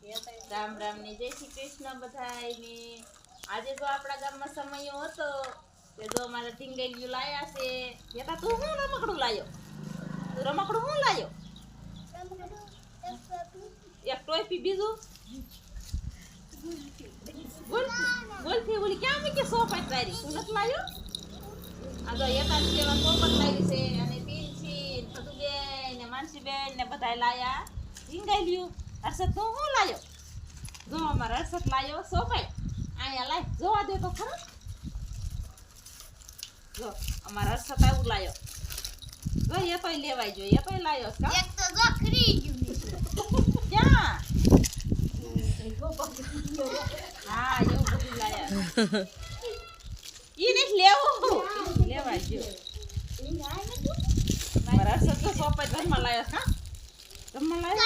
રામ રામ ને જય શ્રી કૃષ્ણ બધાયને. આજે તો આપણા ગામમાં સમયો હતો કે જો અમારે ઢીંગલીયું લાયા છે. બેટા તું શું રમકડું લાયો? તું રમકડું શું લાયો? એક ટોપી, બીજું બોલથી ઓલી ક્યાં મૂકી સોફા તારી? તું નથી લાયો? આ જો એકાદ સેવા પોપટ લાવી છે અને પિંછી સતુબેન ને માનસીબેન ને બધા લાયા ઢીંગલીયું. હર્ષદ તું શું લાયો? જો અમારે હર્ષદ લાયો સોફા. અહીંયા લાય જોવા દે તો ખરો. જો અમારા હર્ષદ આવું લાયો. જો એ તો લેવાય જોઈએ, એ તો લાયો છે. એક તો જો ખરી ગયું ક્યાં? હા એવું બધું લાયા. ઈ નથી લેવું, લેવાય ગયો. મારા હર્ષદ તો સોફા ઘરમાં લાયો છે. હા ઘરમાં લાયો.